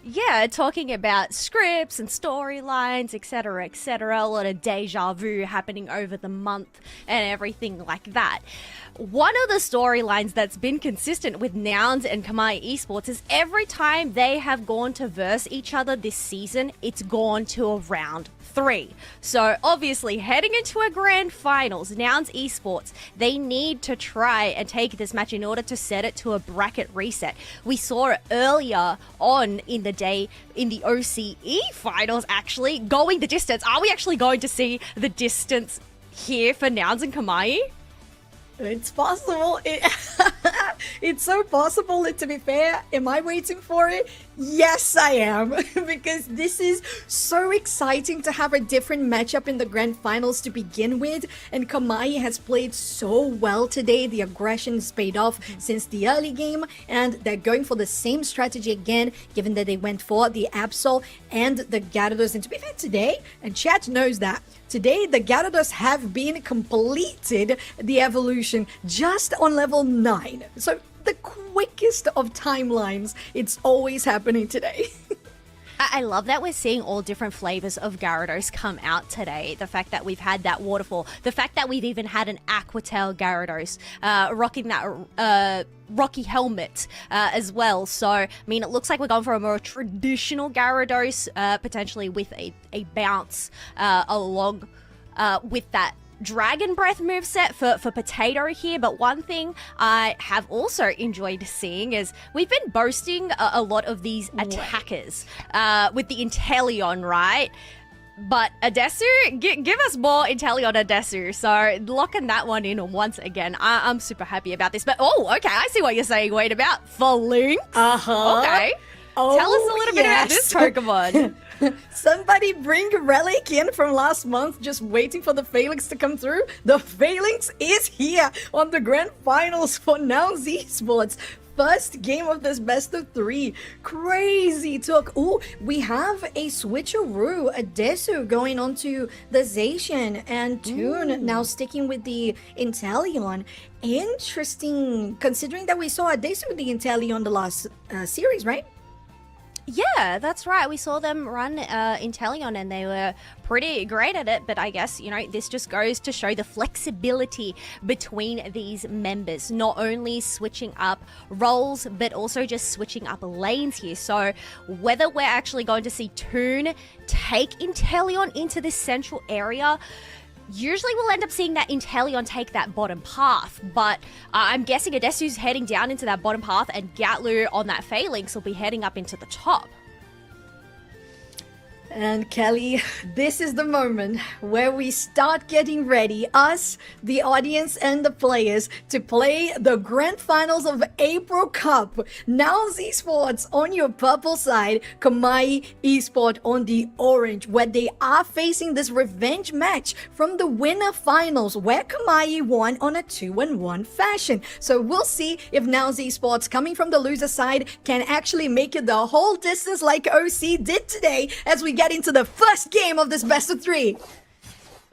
Yeah, talking about scripts and storylines, etc., a lot of deja vu happening over the month and everything like that. One of the storylines that's been consistent with Nouns and Komai Esports is every time they have gone to verse each other this season, it's gone to a round 3. So obviously heading into a grand finals, Nouns Esports, they need to try and take this match in order to set it to a bracket reset. We saw it earlier on in the day in the OCE finals, actually going the distance. Are we actually going to see the distance here for Nouns and Komai? It's possible. It's so possible. And to be fair, am I waiting for it? Yes, I am. Because this is so exciting to have a different matchup in the grand finals to begin with. And Komai has played so well today. The aggression has paid off since the early game. And they're going for the same strategy again, given that they went for the Absol and the Gyarados. And to be fair, today, and chat knows that, today, the Gyarados have been completed the evolution just on level 9. So the quickest of timelines. It's always happening today. I love that we're seeing all different flavors of Gyarados come out today. The fact that we've had that waterfall, the fact that we've even had an Aquatail Gyarados rocking that rocky helmet as well. So, I mean, it looks like we're going for a more traditional Gyarados, potentially with a bounce along with that Dragon Breath moveset for Potato here. But one thing I have also enjoyed seeing is we've been boasting a lot of these attackers with the Inteleon, right? But Adesu, give us more Inteleon Adesu. So locking that one in once again. I'm super happy about this. But okay, I see what you're saying. Wait, about for Lynx? Okay. Tell us a little bit about this Pokemon. Somebody bring Relic in from last month, just waiting for the Phalanx to come through. The Phalanx is here on the grand finals for Nouns Esports. First game of this best of 3. Crazy talk. Oh, we have a switcheroo, a Desu going on to the Zacian, and Toon now sticking with the Inteleon. Interesting, considering that we saw a Desu with the Inteleon the last series, right? Yeah, that's right. We saw them run Inteleon and they were pretty great at it. But I guess, you know, this just goes to show the flexibility between these members. Not only switching up roles, but also just switching up lanes here. So whether we're actually going to see Toon take Inteleon into this central area, usually we'll end up seeing that Inteleon take that bottom path, but I'm guessing Adesu's heading down into that bottom path and Gatlu on that Phalanx will be heading up into the top. And Kelly, this is the moment where we start getting ready, us, the audience and the players, to play the grand finals of April Cup. Nouns Esports on your purple side, Komai Esport on the orange, where they are facing this revenge match from the winner finals, where Komai won on a 2-1 fashion. So we'll see if Nouns Esports, coming from the loser side, can actually make it the whole distance like OC did today, as we get into the first game of this best of 3.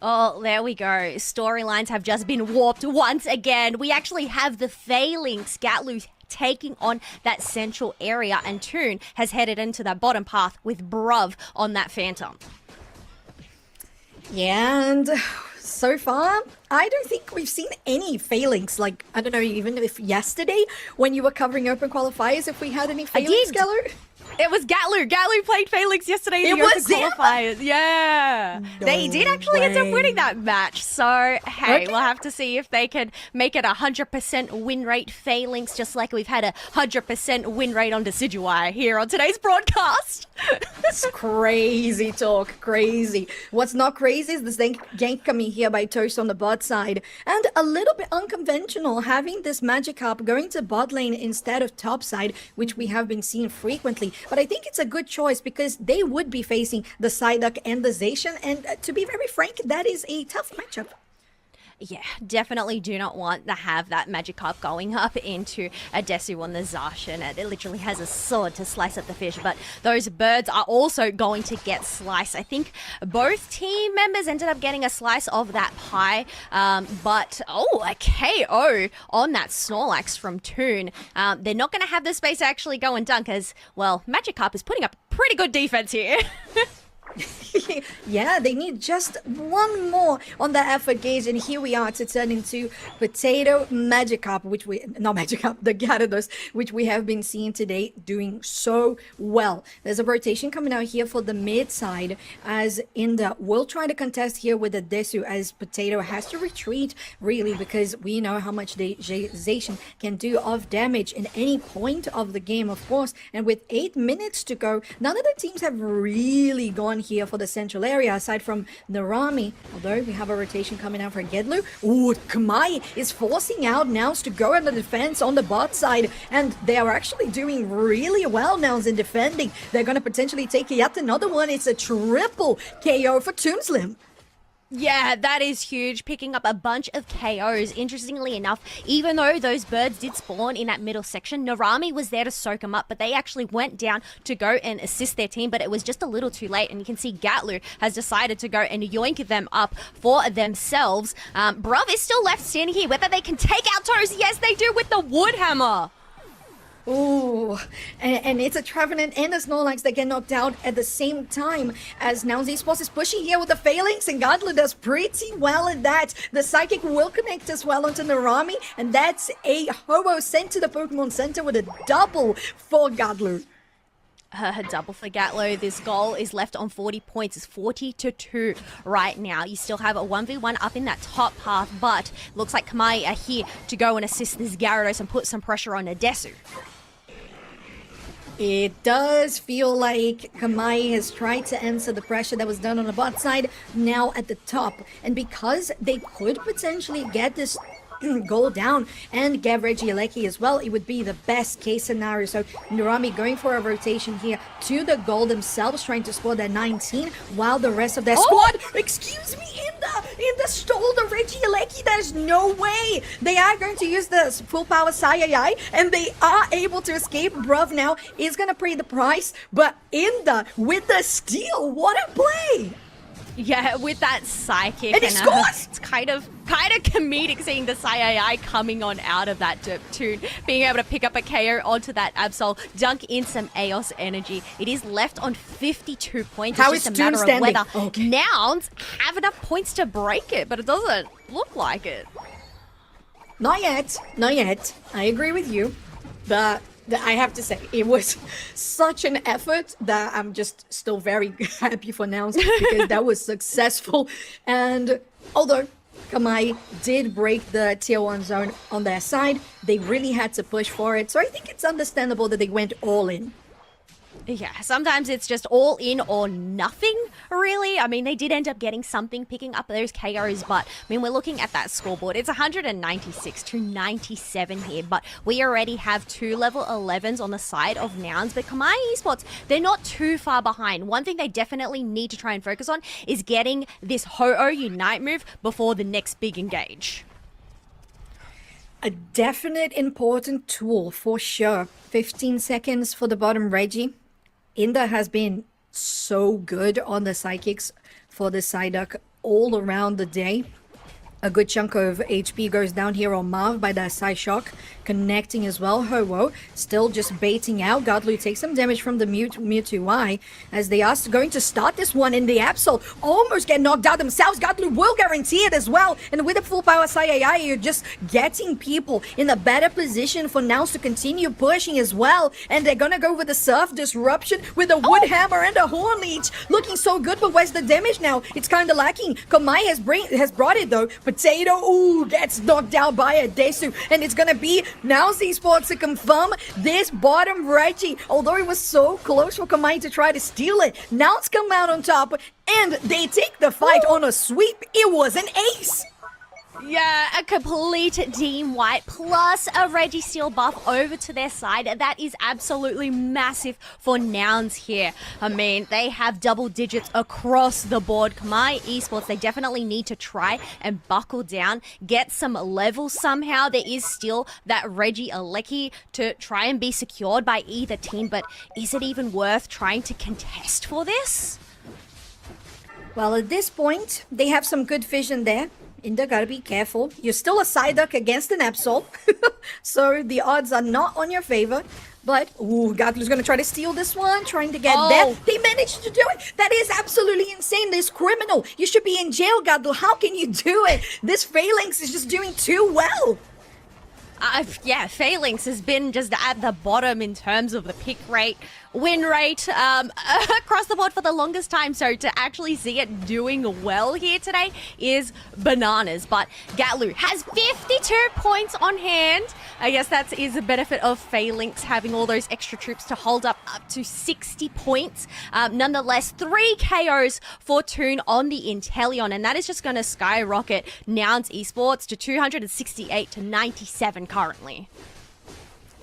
Oh, there we go. Storylines have just been warped once again. We actually have the Phalanx Gatlu taking on that central area, and Toon has headed into that bottom path with Bruv on that Phantom. Yeah, and so far, I don't think we've seen any Phalanx. Like, I don't know, even if yesterday, when you were covering open qualifiers, if we had any Phalanx, Gallo? It was Gatlu. Gatlu played Phalanx yesterday in the open qualifiers. Yeah. No they did actually end up winning that match. So, hey, Okay. we'll have to see if they can make it 100% win rate Phalanx, just like we've had a 100% win rate on Decidueye here on today's broadcast. It's crazy talk, crazy. What's not crazy is this gank coming here by Toast on the bot side. And a little bit unconventional, having this Magikarp going to bot lane instead of top side, which we have been seeing frequently. But I think it's a good choice because they would be facing the Psyduck and the Zacian. And to be very frank, that is a tough matchup. Yeah, definitely do not want to have that Magikarp going up into a Desu on the Zacian. It literally has a sword to slice up the fish, but those birds are also going to get sliced. I think both team members ended up getting a slice of that pie, but a KO on that Snorlax from Toon. They're not going to have the space to actually go and dunk as, well, Magikarp is putting up pretty good defense here. Yeah, they need just one more on the effort gauge, and here we are to turn into Potato Magikarp, not Magikarp, the Gyarados, which we have been seeing today doing so well. There's a rotation coming out here for the mid side, as Inda will try to contest here with the Desu, as Potato has to retreat, really, because we know how much the Zacian can do of damage in any point of the game, of course, and with 8 minutes to go, none of the teams have really gone here for the central area, aside from Narami, although we have a rotation coming out for Gedlu. Ooh, Komai is forcing out Nouns to go on the defense on the bot side, and they are actually doing really well, Nouns, in defending. They're going to potentially take yet another one. It's a triple KO for Toonslim. Yeah, that is huge, picking up a bunch of KOs. Interestingly enough, even though those birds did spawn in that middle section, Narami was there to soak them up, but they actually went down to go and assist their team, but it was just a little too late, and you can see Gatlu has decided to go and yoink them up for themselves. Bruv is still left standing here, whether they can take out Toes. Yes, they do with the wood hammer. Ooh, and it's a Trevenant and a Snorlax that get knocked out at the same time, as Nouns Esports is pushing here with the Phalanx, and Godlu does pretty well at that. The Psychic will connect as well onto Narami, and that's a Ho-Oh sent to the Pokemon Center with a double for Godlu. Double for Gatlo. This goal is left on 40 points. It's 40-2 right now. You still have a 1v1 up in that top half, but looks like Komai are here to go and assist this Gyarados and put some pressure on Nadesu. It does feel like Komai has tried to answer the pressure that was done on the bot side now at the top. And because they could potentially get this goal down and get Regieleki as well, it would be the best case scenario. So Narami going for a rotation here to the goal themselves, trying to score that 19, while the rest of their squad, excuse me, Inda stole the Regieleki. There's no way. They are going to use the full power Sayayai, and they are able to escape. Bruv now is going to pay the price, but Inda with the steal, what a play. Yeah, with that Psychic, and he scores! It's kind of comedic seeing the Sayai coming on out of that Toon, being able to pick up a KO onto that Absol, dunk in some Eos energy. It is left on 52 points. How it's is just a matter Toon standing? of whether Nouns have enough points to break it, but it doesn't look like it. Not yet. Not yet. I agree with you. But I have to say, it was such an effort that I'm just still very happy for Nouns, because that was successful. And although Komai did break the tier 1 zone on their side, they really had to push for it. So I think it's understandable that they went all in. Yeah, sometimes it's just all in or nothing, really. I mean, they did end up getting something, picking up those KOs, but, I mean, we're looking at that scoreboard. It's 196-97 here, but we already have 2 level 11s on the side of Nouns, but Komai Esports, they're not too far behind. One thing they definitely need to try and focus on is getting this Ho-Oh Unite move before the next big engage. A definite important tool, for sure. 15 seconds for the bottom Reggie. Inda has been so good on the Psychics for the Psyduck all around the day. A good chunk of HP goes down here on Marv by that Psyshock, connecting as well. Ho-Oh still just baiting out. Godlu takes some damage from the Mewtwo Y, as they are going to start this one in the Absol. Almost get knocked out themselves. Godlu will guarantee it as well. And with the full power Sayai, you're just getting people in a better position for Nouns to continue pushing as well. And they're gonna go with the Surf Disruption with a Wood Hammer and a Horn Leech. Looking so good, but where's the damage now? It's kind of lacking. Komai has brought it though. Potato, ooh, gets knocked out by a Desu, and it's gonna be Nouns Esports to confirm this bottom Reggie. Although it was so close for Komai to try to steal it, Nouns come out on top, and they take the fight on a sweep. It was an ace. Yeah, a complete team wipe plus a Registeel buff over to their side. That is absolutely massive for Nouns here. I mean, they have double digits across the board. Komai Esports, they definitely need to try and buckle down, get some levels somehow. There is still that Regieleki to try and be secured by either team, but is it even worth trying to contest for this? Well, at this point, they have some good vision there. Inda, gotta be careful. You're still a Psyduck against an Absol, so the odds are not on your favor. But, ooh, Gatlu's gonna try to steal this one, trying to get Oh. there. They managed to do it. That is absolutely insane. This criminal. You should be in jail, Gatlu. How can you do it? This Phalanx is just doing too well. Yeah, Phalanx has been just at the bottom in terms of the pick rate, win rate, across the board for the longest time. So to actually see it doing well here today is bananas. But Gatlu has 52 points on hand. I guess that is a benefit of Phalanx having all those extra troops to hold up to 60 points. Nonetheless, 3 KOs for Toon on the Inteleon, and that is just going to skyrocket Nouns Esports to 268 to 97 currently.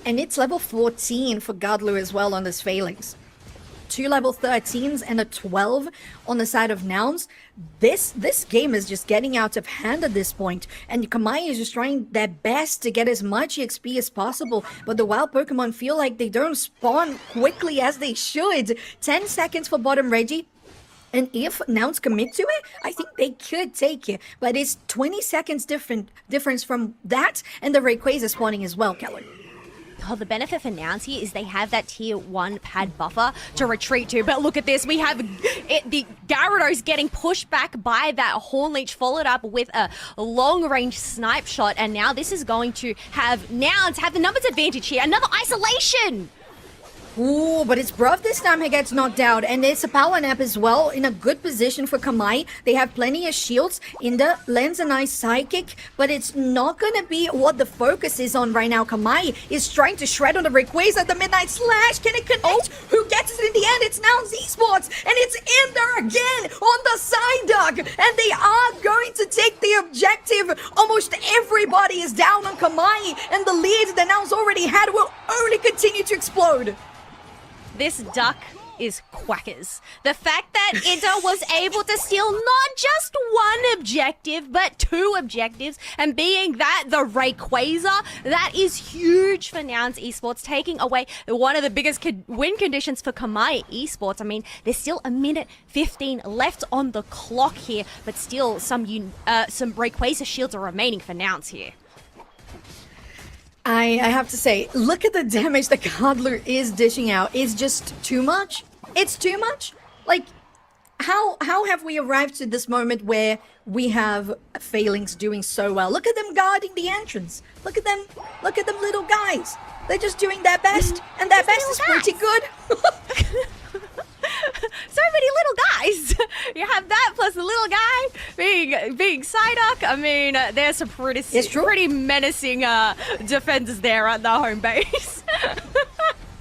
And it's level 14 for Gatlu as well on this Phalanx. 2 level 13s and a 12 on the side of Nouns. This game is just getting out of hand at this point, and Komai is just trying their best to get as much EXP as possible, but the wild Pokemon feel like they don't spawn quickly as they should. 10 seconds for bottom Reggie. And if Nouns commit to it, I think they could take it. But it's 20 seconds difference from that and the Rayquaza spawning as well, Keller. Oh, the benefit for Nouns here is they have that tier 1 pad buffer to retreat to. But look at this. We have the Gyarados getting pushed back by that Hornleech, followed up with a long-range snipe shot. And now this is going to have Nouns have the numbers advantage here. Another isolation! Ooh, but it's Bruv this time he gets knocked out, and it's a power nap as well, in a good position for Komai. They have plenty of shields in the Lens and Ice Psychic, but it's not gonna be what the focus is on right now. Komai is trying to shred on the Rayquaza, the Midnight Slash. Can it connect? Who gets it in the end? It's Nouns Esports, and it's in there again on the Psyduck, and they are going to take the objective. Almost everybody is down on Komai, and the lead that Nouns already had will only continue to explode. This duck is quackers. The fact that Ida was able to steal not just one objective, but 2 objectives, and being that the Rayquaza, that is huge for Nouns Esports, taking away one of the biggest win conditions for Komai Esports. I mean, there's still a minute 15 left on the clock here, but still some Rayquaza shields are remaining for Nouns here. I have to say, look at the damage that Godler is dishing out. It's just too much. It's too much. Like, how have we arrived to this moment where we have Phalanx doing so well? Look at them guarding the entrance. Look at them little guys. They're just doing their best, and their best is pretty good. So many little guys. You have that plus the little guy being Psyduck. I mean, there's some pretty menacing defenders there at the home base.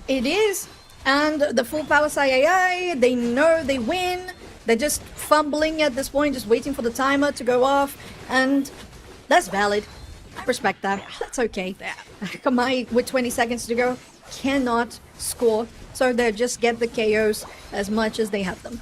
It is. And the full power Sai, they know they win. They're just fumbling at this point, just waiting for the timer to go off. And that's valid. I respect that. That's okay. Komai, with 20 seconds to go, cannot score. So they just get the KOs as much as they have them.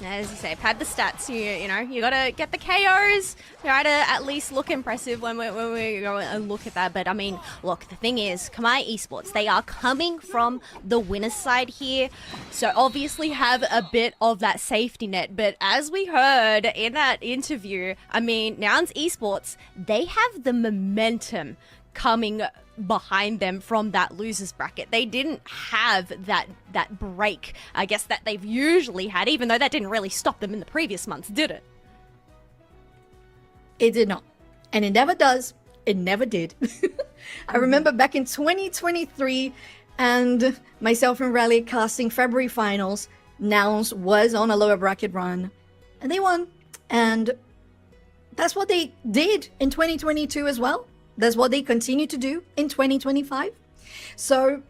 As you say, pad the stats. You know, you gotta get the KOs. Try to at least look impressive when we go and look at that. But I mean, look, the thing is, Komai Esports, they are coming from the winner's side here, so obviously have a bit of that safety net. But as we heard in that interview, I mean, Nouns Esports, they have the momentum coming behind them from that losers bracket. They didn't have that break, I guess, that they've usually had, even though that didn't really stop them in the previous months, did it? It did not. And it never does. It never did. I remember back in 2023 and myself and Rally casting February finals, Nouns was on a lower bracket run and they won. And that's what they did in 2022 as well. That's what they continue to do in 2025. So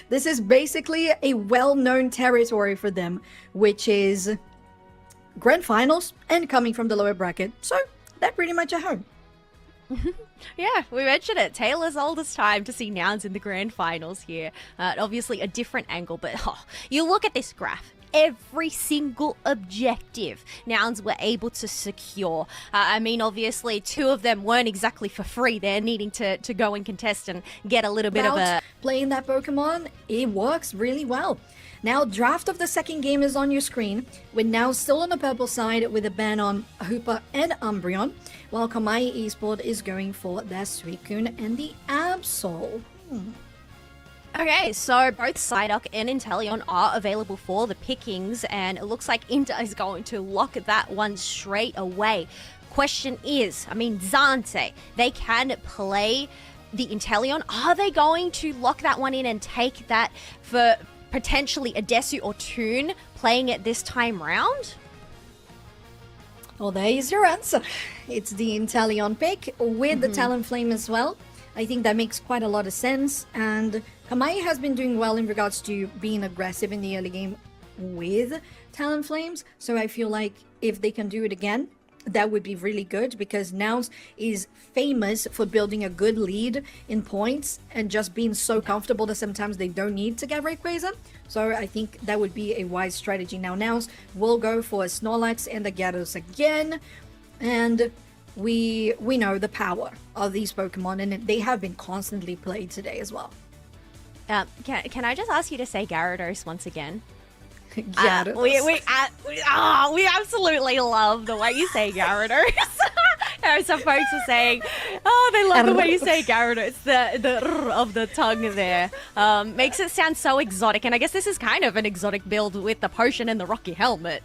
this is basically a well-known territory for them, which is grand finals and coming from the lower bracket. So they're pretty much at home. Yeah, we mentioned it. Taylor's oldest time to see Nouns in the grand finals here. Obviously a different angle, but you look at this graph. Every single objective Nouns were able to secure. I mean, obviously, 2 of them weren't exactly for free. They're needing to go and contest and get a little bit of a... Playing that Pokemon, it works really well. Now, draft of the second game is on your screen, with Nouns still on the purple side with a ban on Hoopa and Umbreon, while Komai Esport is going for their Suicune and the Absol. Okay, so both Psyduck and Inteleon are available for the pickings, and it looks like Inter is going to lock that one straight away. Question is, I mean, Zante, they can play the Inteleon. Are they going to lock that one in and take that for potentially a Desu or Toon playing it this time round? Well, there is your answer. It's the Inteleon pick with the Talonflame as well. I think that makes quite a lot of sense, and Komai has been doing well in regards to being aggressive in the early game with Talonflames, so I feel like if they can do it again, that would be really good, because Nouns is famous for building a good lead in points and just being so comfortable that sometimes they don't need to get Rayquaza. So I think that would be a wise strategy. Now Nouns will go for a Snorlax and a Gyarados again, and we know the power of these Pokemon, and they have been constantly played today as well. Can I just ask you to say Gyarados once again? Gyarados. We absolutely love the way you say Gyarados. Some folks are saying, oh, they love the way you say Gyarados. The r of the tongue there makes it sound so exotic. And I guess this is kind of an exotic build with the potion and the rocky helmet.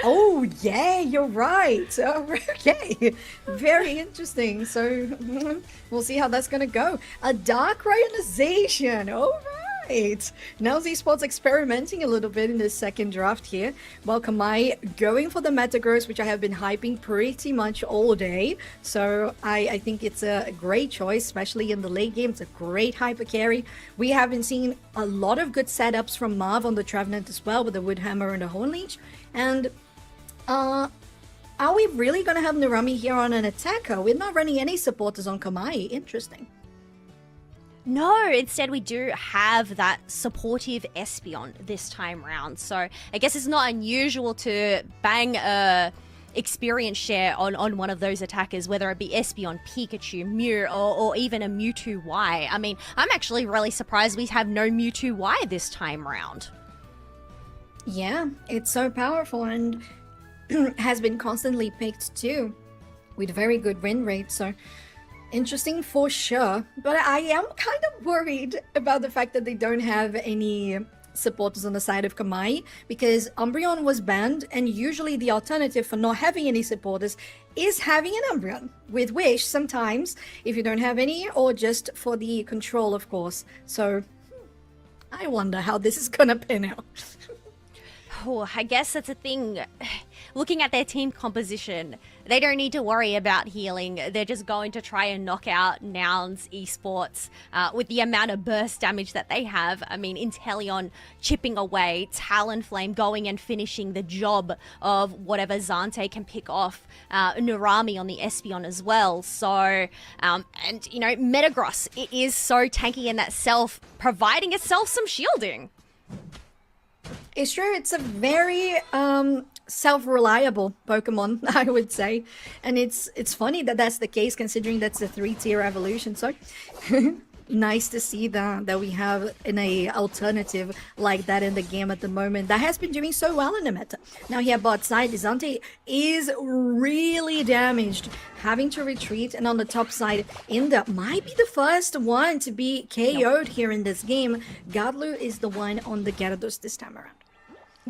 Oh, yeah, you're right. Okay, very interesting. So we'll see how that's going to go. A Dark Ionization. All right. Nouns Esports experimenting a little bit in this second draft here, while Komai going for the Metagross, which I have been hyping pretty much all day. So I think it's a great choice, especially in the late game. It's a great hyper carry. We have been seeing a lot of good setups from Marv on the Trevenant as well, with the Woodhammer and the Hornleech. And are we really going to have Narami here on an attacker? We're not running any supporters on Komai. Interesting. No, instead we do have that supportive Espeon this time round. So I guess it's not unusual to bang a experience share on one of those attackers, whether it be Espeon, Pikachu, Mew, or even a Mewtwo Y. I mean, I'm actually really surprised we have no Mewtwo Y this time round. Yeah, it's so powerful and has been constantly picked too, with very good win rate. So interesting for sure, but I am kind of worried about the fact that they don't have any supporters on the side of Komai, because Umbreon was banned, and usually the alternative for not having any supporters is having an Umbreon with Wish sometimes, if you don't have any, or just for the control, of course. So I wonder how this is gonna pan out. Oh, I guess that's a thing. Looking at their team composition, they don't need to worry about healing. They're just going to try and knock out Nouns Esports with the amount of burst damage that they have. I mean, Inteleon chipping away, Talonflame going and finishing the job of whatever Zante can pick off, Narami on the Espeon as well. So, and you know, Metagross, it is so tanky in that self, providing itself some shielding. It's true, it's a very self-reliable Pokemon, I would say. And it's funny that that's the case, considering that's a 3-tier evolution. So nice to see that we have an alternative like that in the game at the moment that has been doing so well in the meta. Now here bot side, Zante is really damaged, having to retreat, and on the top side, Inda might be the first one to be KO'd here in this game. Gadlu is the one on the Gyarados this time around.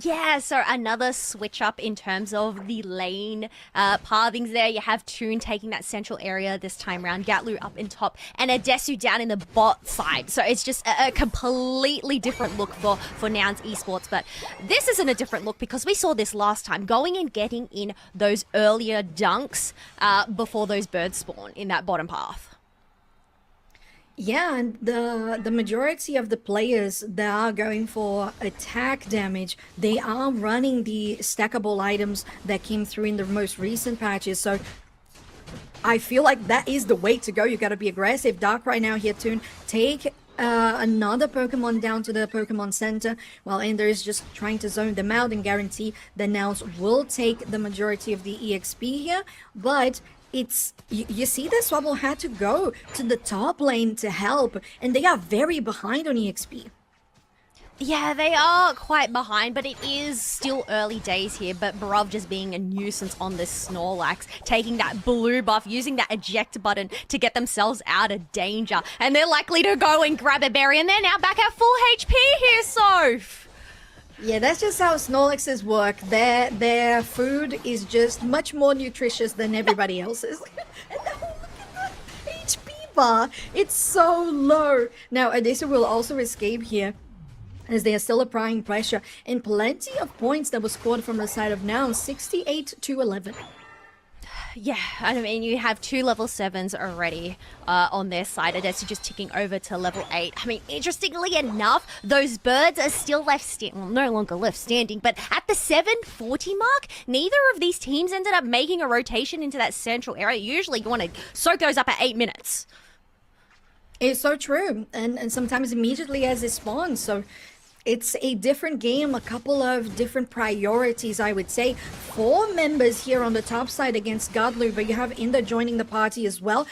Yeah, so another switch up in terms of the lane pathings there. You have Toon taking that central area this time round, Gatlu up in top, and a Desu down in the bot side. So it's just a completely different look for Nouns Esports. But this isn't a different look because we saw this last time, going and getting in those earlier dunks before those birds spawn in that bottom path. Yeah, and the majority of the players that are going for attack damage, they are running the stackable items that came through in the most recent patches. So I feel like that is the way to go. You got to be aggressive. Dark right now here, Toon. Take another Pokemon down to the Pokemon Center, while Ender is just trying to zone them out and guarantee that Nouns will take the majority of the EXP here. But it's, you see that Swabble had to go to the top lane to help, and they are very behind on EXP. Yeah, they are quite behind, but it is still early days here. But Brav just being a nuisance on this Snorlax, taking that blue buff, using that eject button to get themselves out of danger. And they're likely to go and grab a berry, and they're now back at full HP here, Soph. Yeah, that's just how Snorlaxes work. Their food is just much more nutritious than everybody else's. And now look at the HP bar. It's so low. Now, Adesa will also escape here, as they are still applying pressure, and plenty of points that was scored from the side of Nouns, 68 to 11. Yeah, I mean, you have 2 level 7s already on their side. Adesi just ticking over to level 8. I mean, interestingly enough, those birds are still no longer left standing, but at the 740 mark, neither of these teams ended up making a rotation into that central area. Usually you want to soak those up at 8 minutes. It's so true, and sometimes immediately as it spawns, so it's a different game, a couple of different priorities, I would say. 4 members here on the top side against Godlu, but you have Inda joining the party as well.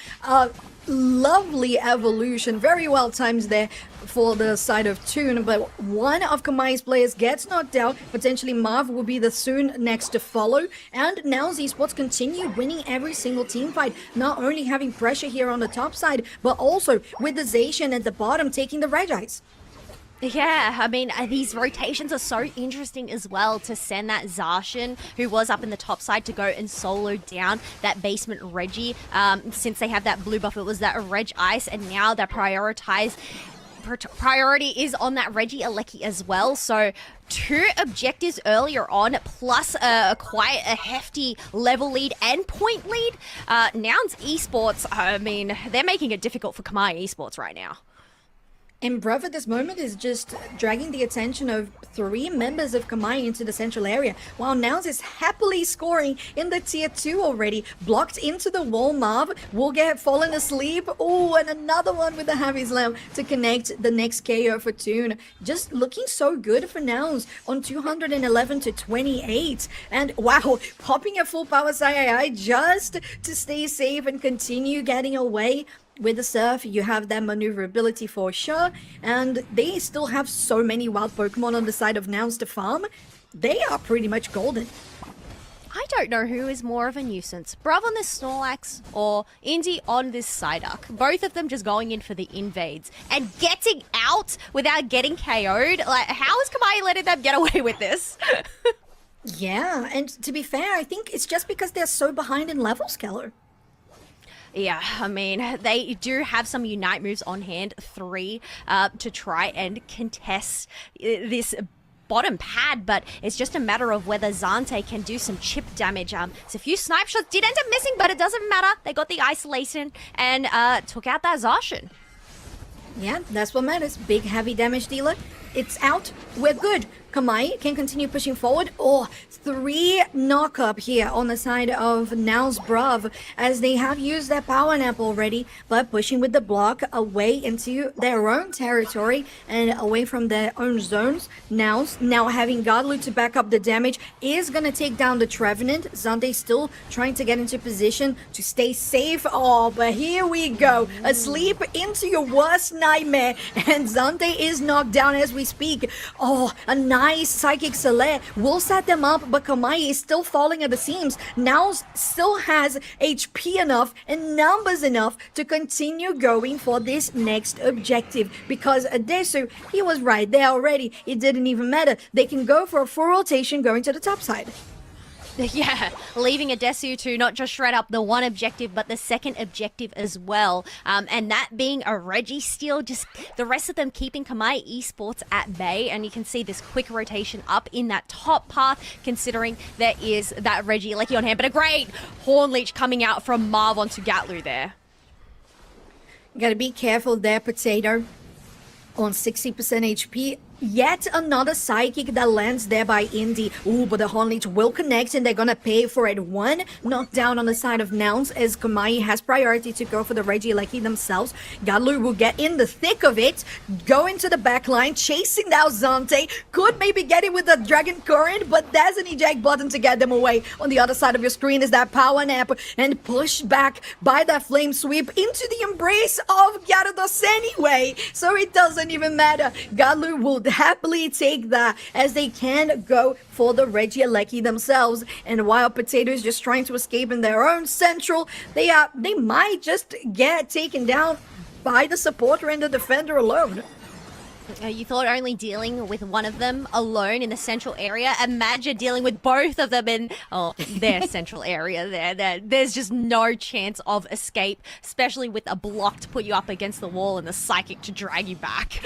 Lovely evolution, very well timed there for the side of Toon, but one of Komai's players gets knocked out. Potentially Marv will be the soon next to follow, and Nouns Esports continue winning every single team fight, not only having pressure here on the top side, but also with the Zacian at the bottom taking the Regis. Yeah, I mean, these rotations are so interesting as well, to send that Zacian, who was up in the top side, to go and solo down that basement Reggie. Since they have that blue buff, it was that Reg Ice, and now their priority is on that Reggie Aleki as well. So 2 objectives earlier on, plus quite a hefty level lead and point lead. Nouns Esports, I mean, they're making it difficult for Komai Esports right now. And Brav at this moment is just dragging the attention of 3 members of Komai into the central area, while Nouns is happily scoring in the tier 2 already. Blocked into the wall, Marv will get fallen asleep. Oh, and another one with the heavy slam to connect the next KO for Toon. Just looking so good for Nouns on 211 to 28. And wow, popping a full power Sai just to stay safe and continue getting away. With the surf, you have that maneuverability for sure, and they still have so many wild Pokemon on the side of Nouns to farm. They are pretty much golden. I don't know who is more of a nuisance, Brav on this Snorlax or Indy on this Psyduck. Both of them just going in for the invades and getting out without getting KO'd. Like, how is Komai letting them get away with this? Yeah, and to be fair, I think it's just because they're so behind in levels, Keller. Yeah, I mean, they do have some Unite moves on hand, 3, to try and contest this bottom pad, but it's just a matter of whether Zante can do some chip damage. So a few snipe shots did end up missing, but it doesn't matter. They got the isolation and took out that Zacian. Yeah, that's what matters. Big heavy damage dealer. It's out. We're good. Komai can continue pushing forward. Oh, 3 knock-up here on the side of Nouns Brav, as they have used their power nap already, but pushing with the block away into their own territory and away from their own zones. Nouns, now having Godlu to back up the damage, is going to take down the Trevenant. Zante still trying to get into position to stay safe. Oh, but here we go. Asleep into your worst nightmare, and Zante is knocked down as we speak. Oh, a nice Psychic Saleh will set them up, but Komai is still falling at the seams. Nouns still has HP enough and numbers enough to continue going for this next objective, because Adesu, he was right there already. It didn't even matter. They can go for a full rotation going to the top side. Yeah, leaving Adesu to not just shred up the one objective, but the second objective as well. And that being a Reggie steal, just the rest of them keeping Komai Esports at bay. And you can see this quick rotation up in that top path, considering there is that Reggie Lecky on hand. But a great Horn Leech coming out from Marv onto Gatlu there. You gotta be careful there, Potato. On 60% HP. Yet another Psychic that lands there by Indy. Ooh, but the Horn Leech will connect and they're gonna pay for it. 1 knockdown on the side of Nouns, as Komai has priority to go for the Reggie Lecky themselves. Gadlu will get in the thick of it, go into the back line, chasing down Zante. Could maybe get it with the Dragon Current, but there's an eject button to get them away. On the other side of your screen is that Power Nap, and pushed back by that Flame Sweep into the embrace of Gyarados anyway. So it doesn't even matter. Gadlu will happily take that as they can go for the Regieleki themselves. And while Potato is just trying to escape in their own central, they might just get taken down by the supporter and the defender alone. You thought only dealing with one of them alone in the central area? Imagine dealing with both of them in their central area there. There's just no chance of escape, especially with a block to put you up against the wall and the psychic to drag you back.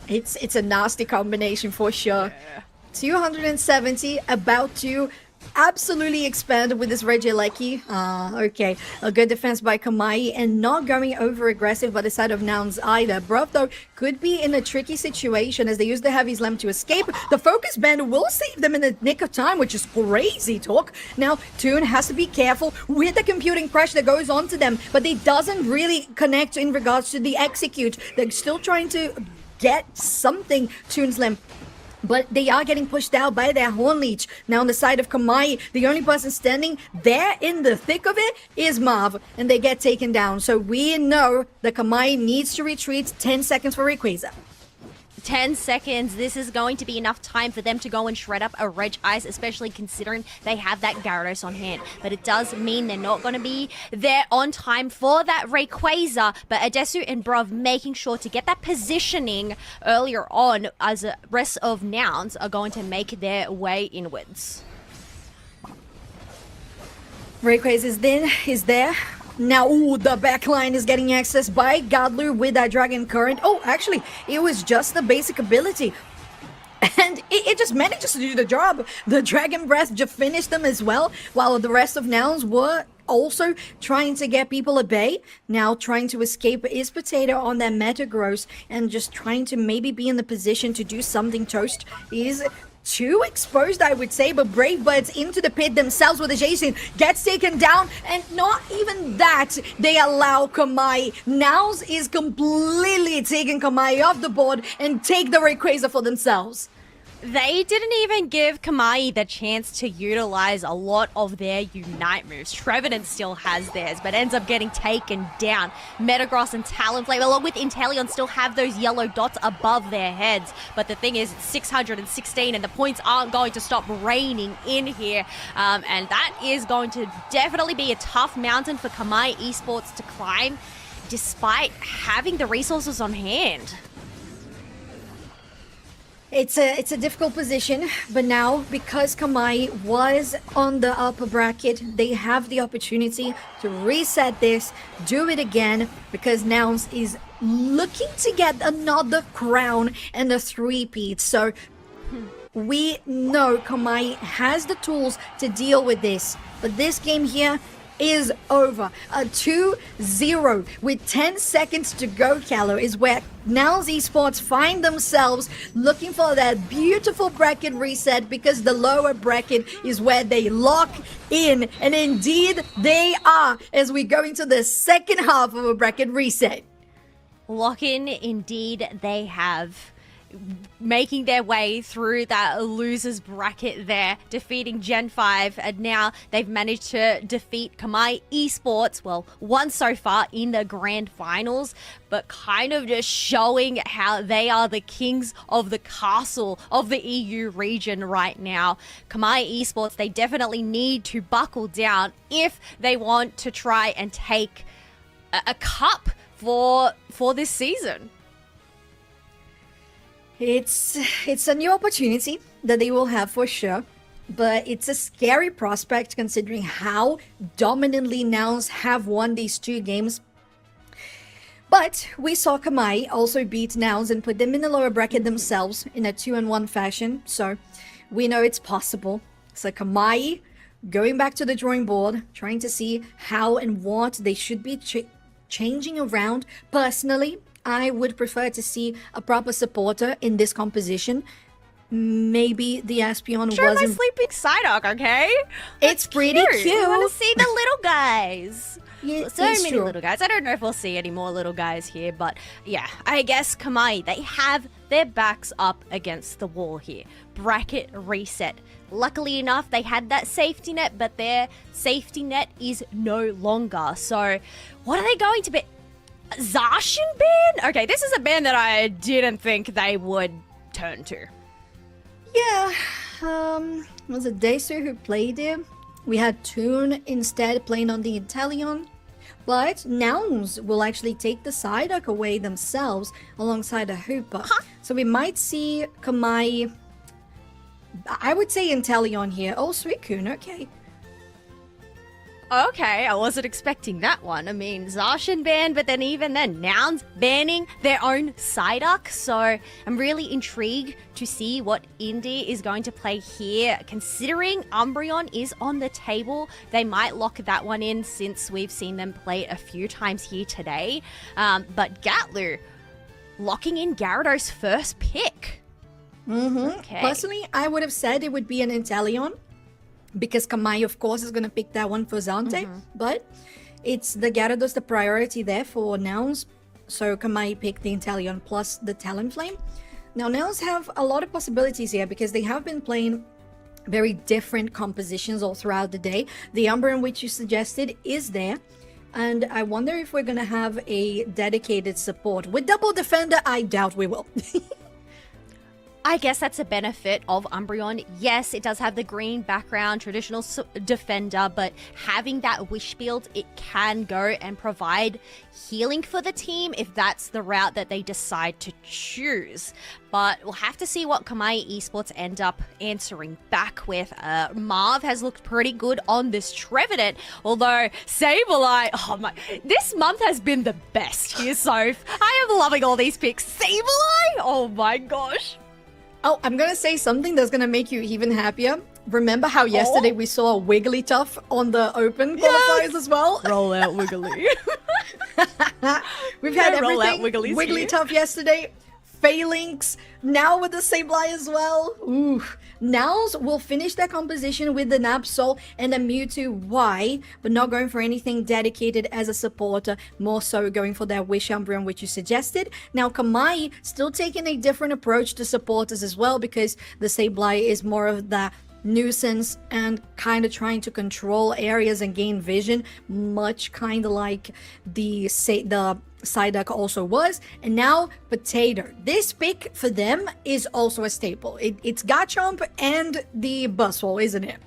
It's a nasty combination for sure. Yeah. 270 about to absolutely expand with this Regieleki. Okay. A good defense by Komai and not going over aggressive by the side of Nouns either. Bruv, though, could be in a tricky situation as they use the heavy slam to escape. The focus band will save them in the nick of time, which is crazy talk. Now, Toon has to be careful with the computing pressure that goes onto them, but it doesn't really connect in regards to the execute. They're still trying to get something, Toon Slim. But they are getting pushed out by their Horn Leech. Now on the side of Komai, the only person standing there in the thick of it is Marv, and they get taken down. So we know that Komai needs to retreat. 10 seconds for Rayquaza. 10 seconds. This is going to be enough time for them to go and shred up a Reg Ice, especially considering they have that Gyarados on hand. But it does mean they're not going to be there on time for that Rayquaza. But Adesu and Bruv making sure to get that positioning earlier on as the rest of Nouns are going to make their way inwards. Rayquaza is there. Now, the backline is getting accessed by Godlu with that Dragon Current. Oh, actually, it was just the basic ability. And it just manages to do the job. The Dragon Breath just finished them as well, while the rest of Nouns were also trying to get people at bay. Now trying to escape is Potato on that Metagross and just trying to maybe be in the position to do something. Toast is too exposed, I would say, but Brave Birds into the pit themselves with a Jason gets taken down, and not even that they allow Komai. Nouns is completely taking Komai off the board and take the Rayquaza for themselves. They didn't even give Komai the chance to utilize a lot of their Unite moves. Trevenant still has theirs, but ends up getting taken down. Metagross and Talonflame, along with Inteleon, still have those yellow dots above their heads. But the thing is, it's 616, and the points aren't going to stop raining in here. And that is going to definitely be a tough mountain for Komai Esports to climb, despite having the resources on hand. It's a difficult position, but now because Komai was on the upper bracket, they have the opportunity to reset this, do it again, because Nouns is looking to get another crown and a three-peat. So we know Komai has the tools to deal with this, but this game here is over. A 2-0 with 10 seconds to go, Callow, is where Nouns Esports find themselves looking for that beautiful bracket reset, because the lower bracket is where they lock in, and indeed they are, as we go into the second half of a bracket reset. Lock in, indeed they have. Making their way through that losers bracket there, defeating Gen 5, and now they've managed to defeat Komai Esports, well, one so far in the grand finals, but kind of just showing how they are the kings of the castle of the EU region right now. Komai Esports, they definitely need to buckle down if they want to try and take a cup for this season. It's a new opportunity that they will have for sure, but it's a scary prospect considering how dominantly Nouns have won these two games. But we saw Komai also beat Nouns and put them in the lower bracket themselves in a 2-1 fashion, so we know it's possible. So Komai going back to the drawing board, trying to see how and what they should be changing around. Personally, I would prefer to see a proper supporter in this composition. Maybe the Espeon sure, wasn't... my sleeping Psyduck, okay? It's pretty cute. I want to see the little guys. Yeah, so many little guys. I don't know if we'll see any more little guys here, but yeah, I guess Komai, they have their backs up against the wall here. Bracket reset. Luckily enough, they had that safety net, but their safety net is no longer. So what are they going to be... Zacian ban? Okay, this is a ban that I didn't think they would turn to. Yeah, was it Desu who played it? We had Toon instead playing on the Intellion. But Nouns will actually take the Psyduck away themselves alongside a Hooper. So we might see Komai, I would say Intellion here. Oh, Suicune, okay. Okay, I wasn't expecting that one. I mean, Zacian banned, but then even then, Nouns banning their own Psyduck. So I'm really intrigued to see what Indy is going to play here. Considering Umbreon is on the table, they might lock that one in since we've seen them play it a few times here today. But Gatlu locking in Gyarados' first pick. Okay. Personally, I would have said it would be an Intellion, because Komai, of course, is going to pick that one for Zante. But it's the Gyarados the priority there for Nouns. So Komai picked the Intellion plus the Talonflame. Now, Nouns have a lot of possibilities here because they have been playing very different compositions all throughout the day. The Umbreon, which you suggested, is there. And I wonder if we're going to have a dedicated support. With Double Defender, I doubt we will. I guess that's a benefit of Umbreon. Yes, it does have the green background, traditional defender, but having that wish build, it can go and provide healing for the team if that's the route that they decide to choose. But we'll have to see what Komai Esports end up answering back with. Marv has looked pretty good on this Trevenant, although Sableye, oh my, this month has been the best here, Soph. I am loving all these picks. Sableye, oh my gosh. Oh, I'm gonna say something that's gonna make you even happier. Remember how yesterday we saw Wigglytuff on the open qualifiers as well? Roll out Wiggly. We've had roll out everything. Wiggly's Wigglytuff yesterday, Phalanx, now with the Sableye as well. Ooh. Nows will finish their composition with an Absol and a Mewtwo Y, but not going for anything dedicated as a supporter, more so going for their Wish Umbreon, which you suggested. Now, Komai still taking a different approach to supporters as well, because the Sableye is more of the nuisance and kind of trying to control areas and gain vision, much kind of like the Psyduck also was. And now Potato, this pick for them is also a staple. It's Garchomp and the Buzzwole, isn't it?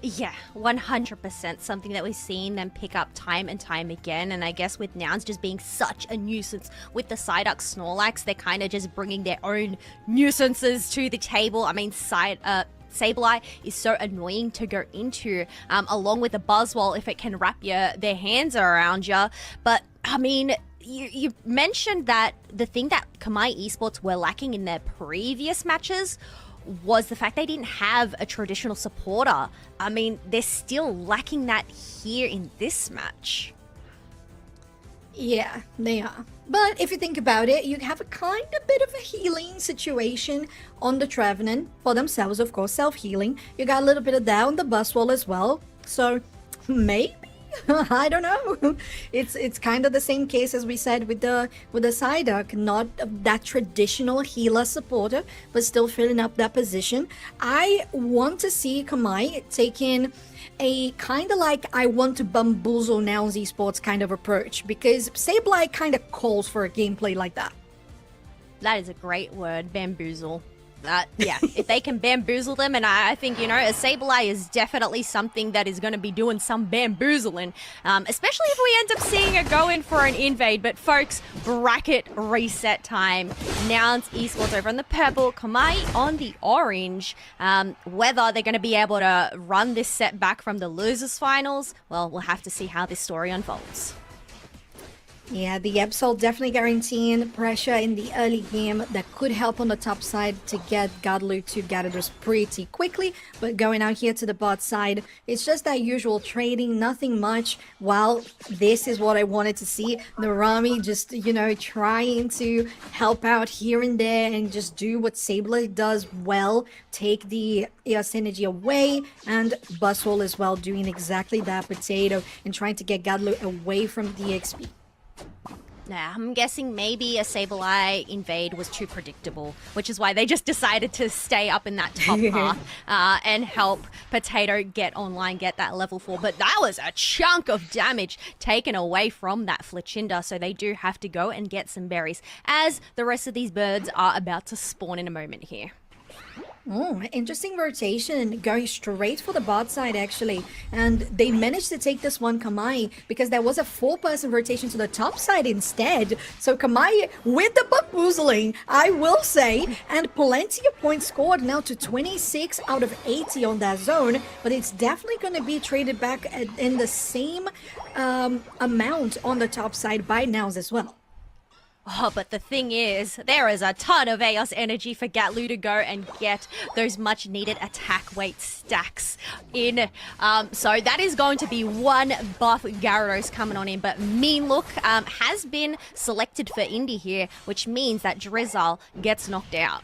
Yeah, 100%. Something that we've seen them pick up time and time again. And I guess with Nouns just being such a nuisance with the Psyduck Snorlax, they're kind of just bringing their own nuisances to the table. I mean, Sableye is so annoying to go into, along with the Buzzwole if it can wrap their hands around you. But, I mean, you mentioned that the thing that Komai Esports were lacking in their previous matches was the fact they didn't have a traditional supporter. I mean, they're still lacking that here in this match. Yeah, they are. But if you think about it, you have a kind of bit of a healing situation on the Trevenant for themselves, of course, self-healing. You got a little bit of that on the Buzzwole as well. So maybe, I don't know. It's kind of the same case as we said with the Psyduck, not that traditional healer supporter, but still filling up that position. I want to see Komai taking a kind of like I want to bamboozle Nouns Esports kind of approach, because Sableye kind of calls for a gameplay like that. That is a great word, bamboozle. Yeah, if they can bamboozle them, and I think, you know, a Sableye is definitely something that is going to be doing some bamboozling, especially if we end up seeing it go in for an invade. But folks, bracket reset time. Nouns Esports over on the purple, Komai on the orange. Whether they're going to be able to run this set back from the losers finals, well, we'll have to see how this story unfolds. Yeah, the Absol definitely guaranteeing pressure in the early game that could help on the top side to get Godlu to Gyarados pretty quickly. But going out here to the bot side, it's just that usual trading, nothing much. While this is what I wanted to see, the Rami just, you know, trying to help out here and there and just do what Sableye does well, take the EOS energy away, and Buzzwole as well doing exactly that, Potato, and trying to get Godlu away from the XP. Nah, I'm guessing maybe a Sableye invade was too predictable, which is why they just decided to stay up in that top path and help Potato get online, get that level 4. But that was a chunk of damage taken away from that Flichinda, so they do have to go and get some berries, as the rest of these birds are about to spawn in a moment here. Oh, interesting rotation, going straight for the bot side actually. And they managed to take this one, Komai, because there was a 4-person rotation to the top side instead. So Komai with the bamboozling, I will say, and plenty of points scored now to 26 out of 80 on that zone. But it's definitely going to be traded back in the same amount on the top side by Nouns as well. Oh, but the thing is, there is a ton of Aos energy for Gatlu to go and get those much needed attack weight stacks in. So that is going to be one buff Gyarados coming on in. But Mean Look has been selected for Indy here, which means that Drizzle gets knocked out.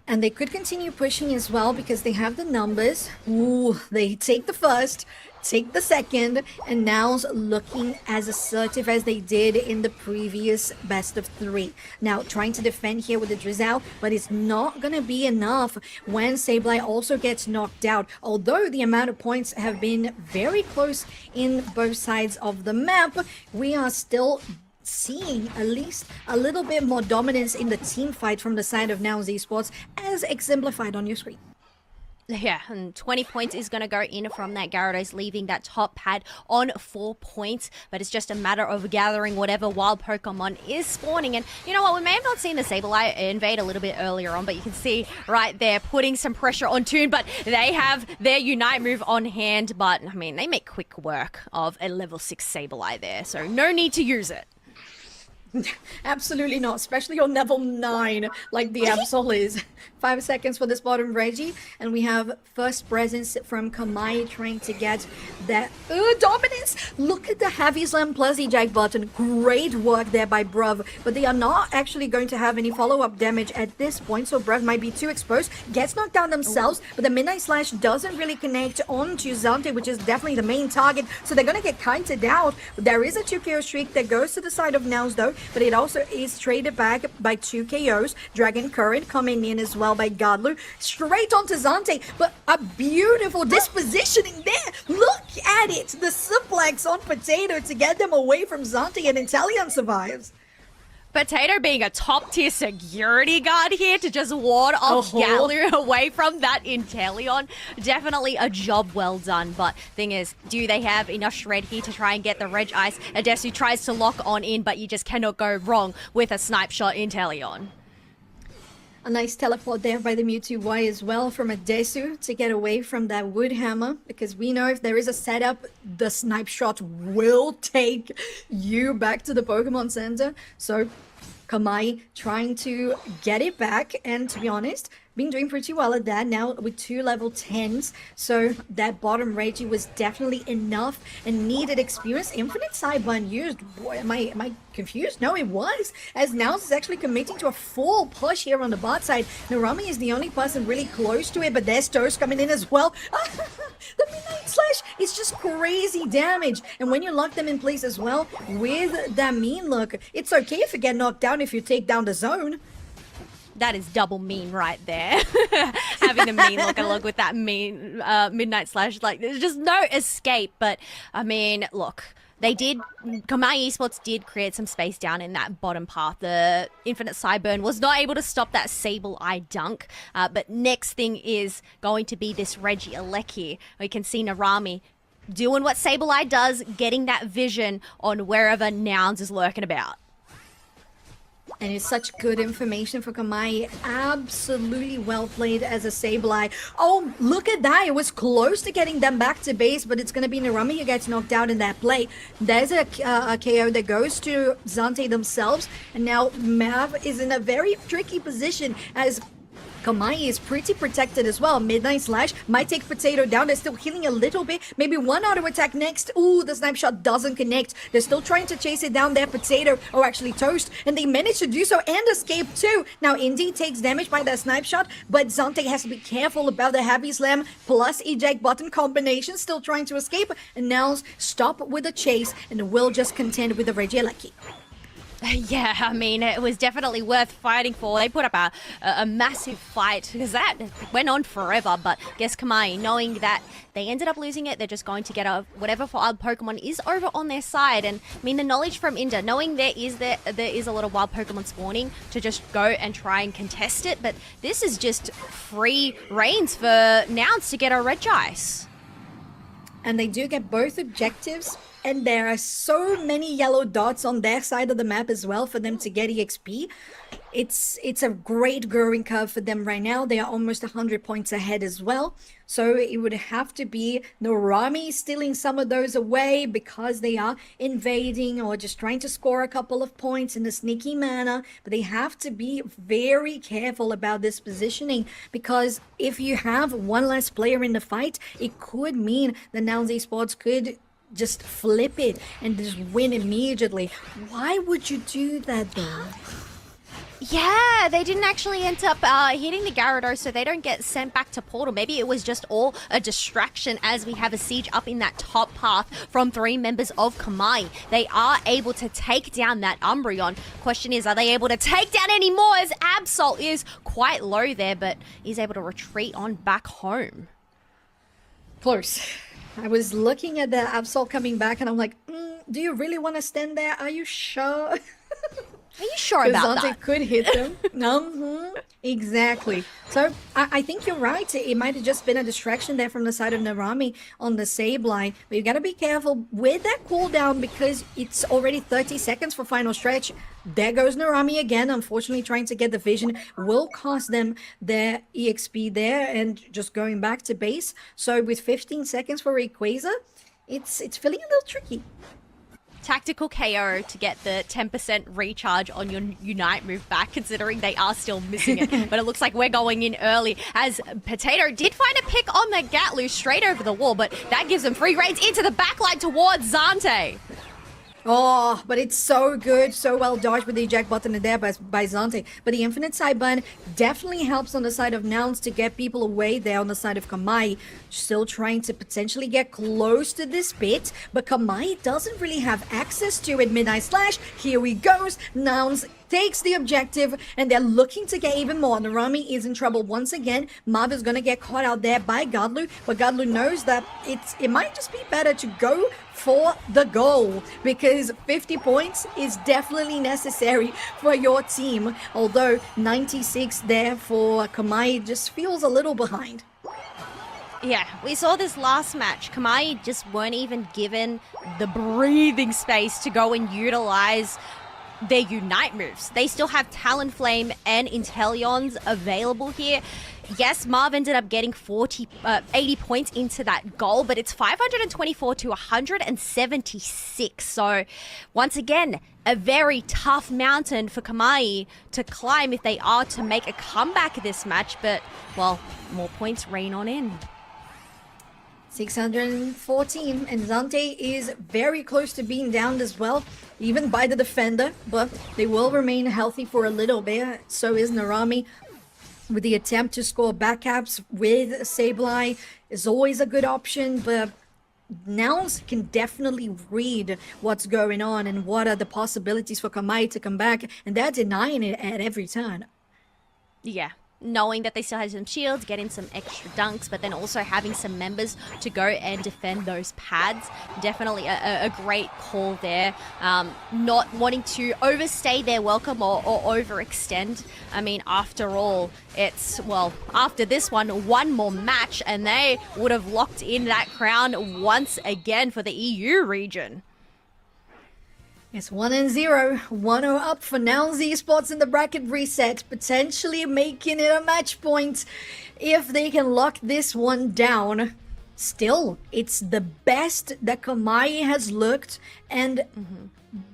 And they could continue pushing as well because they have the numbers. Ooh, they take the first, take the second, and now's looking as assertive as they did in the previous best of 3. Now, trying to defend here with the Drizzle, but it's not going to be enough when Sableye also gets knocked out. Although the amount of points have been very close in both sides of the map, we are still seeing at least a little bit more dominance in the team fight from the side of Nouns Esports, as exemplified on your screen. Yeah, and 20 points is going to go in from that Gyarados, leaving that top pad on 4 points. But it's just a matter of gathering whatever wild Pokemon is spawning. And you know what? We may have not seen the Sableye invade a little bit earlier on, but you can see right there putting some pressure on Toon. But they have their Unite move on hand. But, I mean, they make quick work of a level 6 Sableye there. So no need to use it. Absolutely not, especially on level 9 like the Absol is. 5 seconds for this bottom Reggie, and we have first presence from Komai trying to get that dominance. Look at the Heavy Slam plus eject button. Great work there by Bruv, but they are not actually going to have any follow-up damage at this point, so Bruv might be too exposed. Gets knocked down themselves, but the Midnight Slash doesn't really connect onto Zante, which is definitely the main target, so they're going to get kited out. There is a 2 KO streak that goes to the side of Nouns though, but it also is traded back by 2 KOs. Dragon Current coming in as well by Godlu. Straight onto Zante, but a beautiful dispositioning there. Look at it. The suplex on Potato to get them away from Zante, and Inteleon survives. Potato being a top-tier security guard here to just ward off Gatlu away from that Inteleon. Definitely a job well done, but thing is, do they have enough shred here to try and get the Reg Ice? Adesu tries to lock on in, but you just cannot go wrong with a snipe shot Inteleon. A nice teleport there by the Mewtwo Y as well from Adesu to get away from that Wood Hammer, because we know if there is a setup, the snipe shot will take you back to the Pokemon Center. So Komai trying to get it back, and to be honest, been doing pretty well at that now with 2 level 10s. So that bottom Reggie was definitely enough and needed experience. Infinite Sideburn used. Boy, am I confused? No, it was. As Nouns is actually committing to a full push here on the bot side. Narami is the only person really close to it, but there's Toast coming in as well. The Midnight Slash is just crazy damage. And when you lock them in place as well with that Mean Look, it's okay if you get knocked down if you take down the zone. That is double mean right there. Having the Mean Look along with that mean Midnight Slash, like there's just no escape. But I mean, look, they did. Komai Esports did create some space down in that bottom path. The Infinite Sideburn was not able to stop that Sableye dunk. But next thing is going to be this Reggie Elec here. We can see Narami doing what Sableye does, getting that vision on wherever Nouns is lurking about. And it's such good information for Komai. Absolutely well played as a Sableye. Oh, look at that. It was close to getting them back to base, but it's going to be Narami who gets knocked out in that play. There's a KO that goes to Zante themselves. And now Mav is in a very tricky position as Komai is pretty protected as well. Midnight Slash might take Potato down. They're still healing a little bit. Maybe one auto attack next. Ooh, the snipe shot doesn't connect. They're still trying to chase it down there. Potato, or actually Toast, and they manage to do so and escape too. Now Indy takes damage by that snipe shot, but Zante has to be careful about the heavy slam plus eject button combination. Still trying to escape, and Nouns stop with the chase and will just contend with the Regieleki. Yeah, I mean, it was definitely worth fighting for. They put up a massive fight because that went on forever. But guess Komai, knowing that they ended up losing it, they're just going to get whatever wild Pokemon is over on their side. And I mean, the knowledge from Inda, knowing there is a lot of wild Pokemon spawning, to just go and try and contest it. But this is just free reigns for Nouns to get a Regice. And they do get both objectives, and there are so many yellow dots on their side of the map as well for them to get EXP. It's a great growing curve for them right now. They are almost 100 points ahead as well. So it would have to be Narami stealing some of those away because they are invading or just trying to score a couple of points in a sneaky manner. But they have to be very careful about this positioning, because if you have one less player in the fight, it could mean the Nouns Esports could just flip it and just win immediately. Why would you do that though? Yeah, they didn't actually end up hitting the Gyarados, so they don't get sent back to Portal. Maybe it was just all a distraction as we have a siege up in that top path from 3 members of Komai. They are able to take down that Umbreon. Question is, are they able to take down any more, as Absol is quite low there, but he's able to retreat on back home. Close. I was looking at the Absol coming back and I'm like, do you really want to stand there? Are you sure? Are you sure about that? Could hit them. Exactly. So I think you're right. It might have just been a distraction there from the side of Narami on the Sableye. But you got to be careful with that cooldown because it's already 30 seconds for final stretch. There goes Narami again. Unfortunately, trying to get the vision will cost them their EXP there and just going back to base. So with 15 seconds for Rayquaza, it's feeling a little tricky. Tactical KO to get the 10% recharge on your Unite move back, considering they are still missing it. But it looks like we're going in early, as Potato did find a pick on the Gatlu straight over the wall, but that gives them free reigns into the backline towards Zante. Oh, but it's so good. So well dodged with the eject button there by Zante. But the infinite side burn definitely helps on the side of Nouns to get people away there on the side of Komai. Still trying to potentially get close to this bit, but Komai doesn't really have access to it. Midnight Slash, here he goes. Nouns takes the objective, and they're looking to get even more. Narami is in trouble once again. Marv is going to get caught out there by Godlu, but Godlu knows that it might just be better to go for the goal, because 50 points is definitely necessary for your team. Although 96 there for Komai just feels a little behind. Yeah, we saw this last match. Komai just weren't even given the breathing space to go and utilize their Unite moves. They still have Talonflame and Inteleons available here. Yes, Marv ended up getting 80 points into that goal, but it's 524 to 176. So once again, a very tough mountain for Komai to climb if they are to make a comeback this match. But, well, more points rain on in. 614, and Zante is very close to being downed as well, even by the defender, but they will remain healthy for a little bit. So is Narami, with the attempt to score backups with Sableye is always a good option, but Nouns can definitely read what's going on and what are the possibilities for Komai to come back, and they're denying it at every turn. Yeah. Knowing that they still have some shields, getting some extra dunks, but then also having some members to go and defend those pads. Definitely a great call there. Not wanting to overstay their welcome or overextend. I mean, after all, it's, well, after this one more match, and they would have locked in that crown once again for the EU region. It's 1-0, 1-0 up for Nouns Esports in the bracket reset, potentially making it a match point if they can lock this one down. Still, it's the best that Komai has looked, and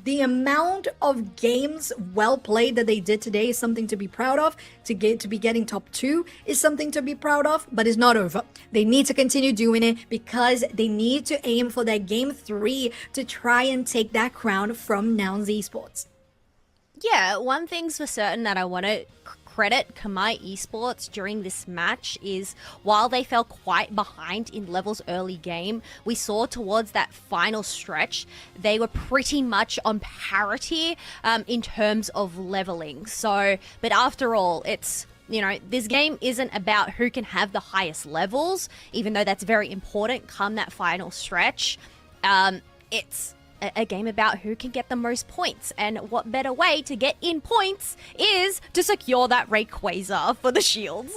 the amount of games well played that they did today is something to be proud of. To be getting top 2 is something to be proud of, but it's not over. They need to continue doing it because they need to aim for that game 3 to try and take that crown from Nouns Esports. Yeah, one thing's for certain that I want to credit Komai Esports during this match is while they fell quite behind in levels early game, we saw towards that final stretch, they were pretty much on parity in terms of leveling. So, but after all, it's, you know, this game isn't about who can have the highest levels, even though that's very important come that final stretch. It's a game about who can get the most points, and what better way to get in points is to secure that Rayquaza for the shields.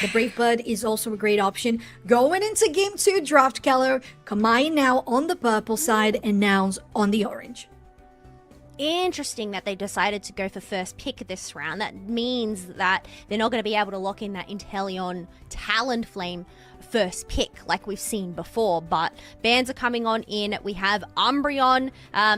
The Brave Bird is also a great option. Going into game 2 draft color, Komai now on the purple side and Nouns on the orange. Interesting that they decided to go for first pick this round. That means that they're not going to be able to lock in that Inteleon Talonflame first pick like we've seen before, but bans are coming on in. We have Umbreon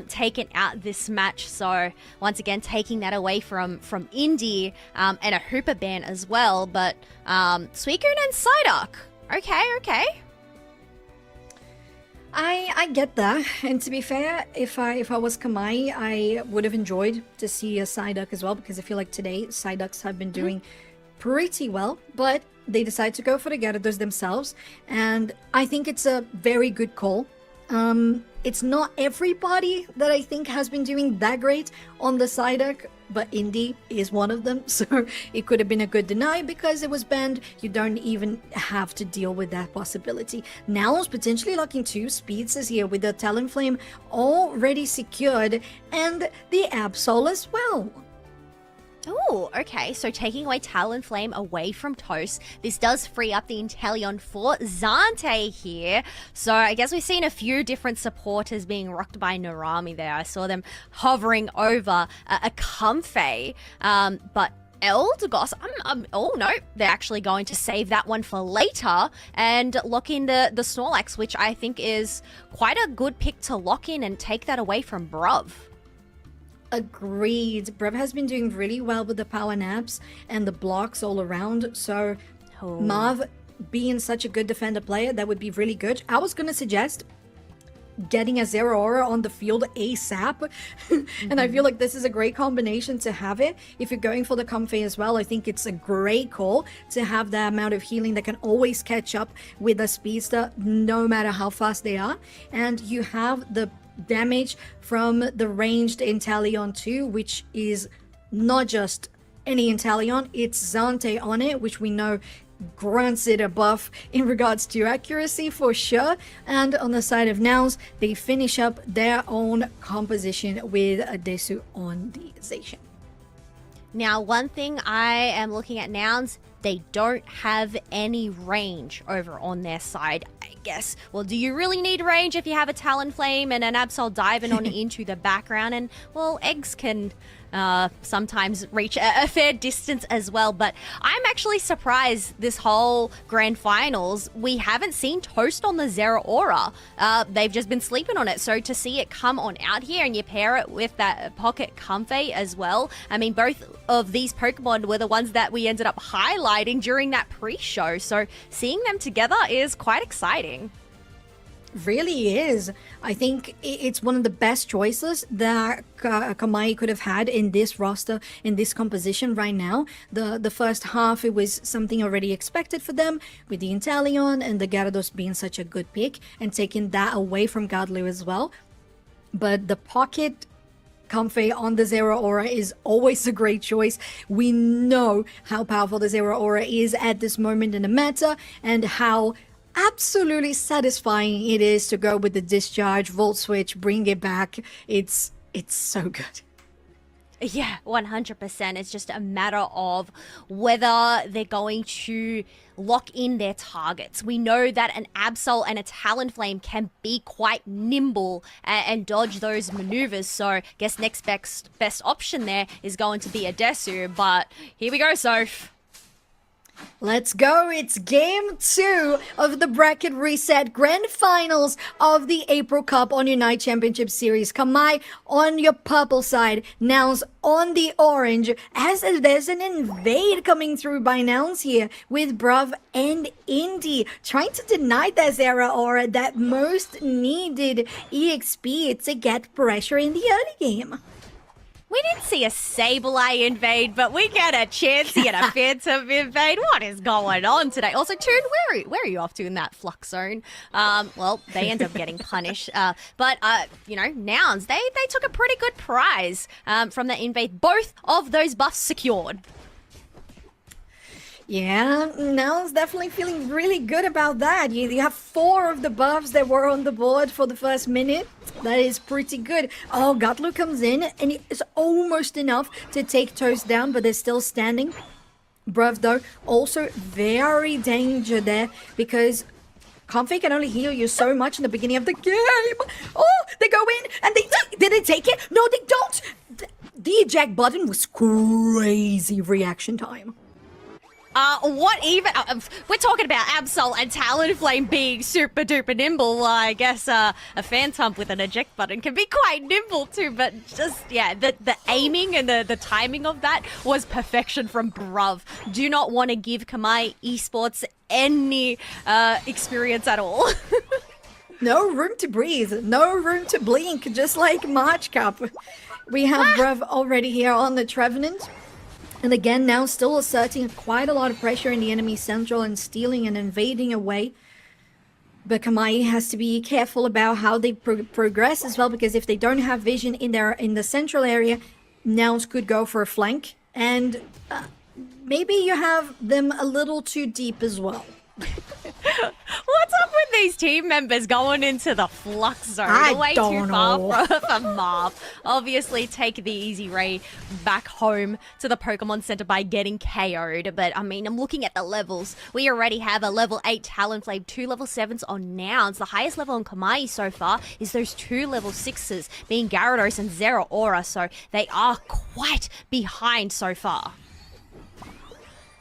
taken out this match, so once again taking that away from Indy, and a Hooper ban as well, but Suicune and Psyduck. Okay. I get that, and to be fair, if I was Komai, I would have enjoyed to see a Psyduck as well, because I feel like today Psyducks have been doing pretty well, but they decide to go for the Gyarados themselves, and I think it's a very good call. It's not everybody that I think has been doing that great on the Psyduck, but Indy is one of them, so it could have been a good deny because it was banned. You don't even have to deal with that possibility. Nouns potentially locking 2 speeds is here with the Talonflame already secured and the Absol as well. Oh, okay. So taking away Talonflame away from Toast, this does free up the Inteleon for Zante here. So I guess we've seen a few different supporters being rocked by Narami there. I saw them hovering over a Comfey, but Eldegoss, oh no, they're actually going to save that one for later and lock in the Snorlax, which I think is quite a good pick to lock in and take that away from Bruv. Agreed. Brev has been doing really well with the power naps and the blocks all around. So Marv being such a good defender player, that would be really good. I was going to suggest getting a Zero Aura on the field ASAP. And I feel like this is a great combination to have it. If you're going for the Comfey as well, I think it's a great call to have that amount of healing that can always catch up with a speedster no matter how fast they are. And you have the damage from the ranged Inteleon too, which is not just any Inteleon, it's Zante on it, which we know grants it a buff in regards to accuracy for sure. And on the side of Nouns, they finish up their own composition with a Desu on the Zacian. Now, one thing I am looking at Nouns, they don't have any range over on their side, I guess. Well, do you really need range if you have a Talonflame and an Absol diving on into the background? And, well, eggs can sometimes reach a fair distance as well. But I'm actually surprised this whole grand finals, we haven't seen Toast on the Zero Aura. They've just been sleeping on it. So to see it come on out here and you pair it with that Pocket Comfey as well. I mean, both of these Pokemon were the ones that we ended up highlighting during that pre-show. So seeing them together is quite exciting. Really is. I think it's one of the best choices that Komai could have had in this roster, in this composition right now. The first half, it was something already expected for them, with the Inteleon and the Gyarados being such a good pick, and taking that away from Godlu as well. But the Pocket Comfey on the Zero Aura is always a great choice. We know how powerful the Zero Aura is at this moment in the meta, and how absolutely satisfying it is to go with the Discharge, Volt Switch, bring it back. It's so good. Yeah, 100%. It's just a matter of whether they're going to lock in their targets. We know that an Absol and a Talonflame can be quite nimble and dodge those maneuvers. So I guess next best option there is going to be a Desu. But here we go, Soph. Let's go. It's game 2 of the bracket reset grand finals of the April Cup on Unite Championship Series. Komai on your purple side, Nouns on the orange, as there's an invade coming through by Nouns here with Bruv and Indy trying to deny that Zera Aura that most needed EXP to get pressure in the early game. We didn't see a Sableye invade, but we get a Chansey and a Phantom invade. What is going on today? Also, Toon, where are you off to in that flux zone? Well, they end up getting punished. But Nouns, they took a pretty good prize from that invade. Both of those buffs secured. Yeah, Nell's definitely feeling really good about that. You have 4 of the buffs that were on the board for the first minute. That is pretty good. Oh, Gatlu comes in, and it's almost enough to take Toast down, but they're still standing. Bruv, though, also very danger there, because Comfy can only heal you so much in the beginning of the game. Oh, they go in, and did they take it? No, they don't! The eject button was crazy reaction time. What even? We're talking about Absol and Talonflame being super duper nimble. I guess a Phantom with an eject button can be quite nimble too, but just, yeah, the aiming and the timing of that was perfection from Bruv. Do not want to give Komai Esports any experience at all. No room to breathe, no room to blink, just like March Cup. We have Bruv already here on the Trevenant. And again, now still asserting quite a lot of pressure in the enemy central and stealing and invading away. But Komai has to be careful about how they progress as well, because if they don't have vision in the central area, Nouns could go for a flank. And maybe you have them a little too deep as well. What's up with these team members going into the flux zone? Way too far from Marv. Obviously, take the easy way back home to the Pokemon Center by getting KO'd. But, I mean, I'm looking at the levels. We already have a level 8 Talonflame, 2 level 7s on Nouns. The highest level on Komai so far is those 2 level 6s, being Gyarados and Zera Aura. So they are quite behind so far.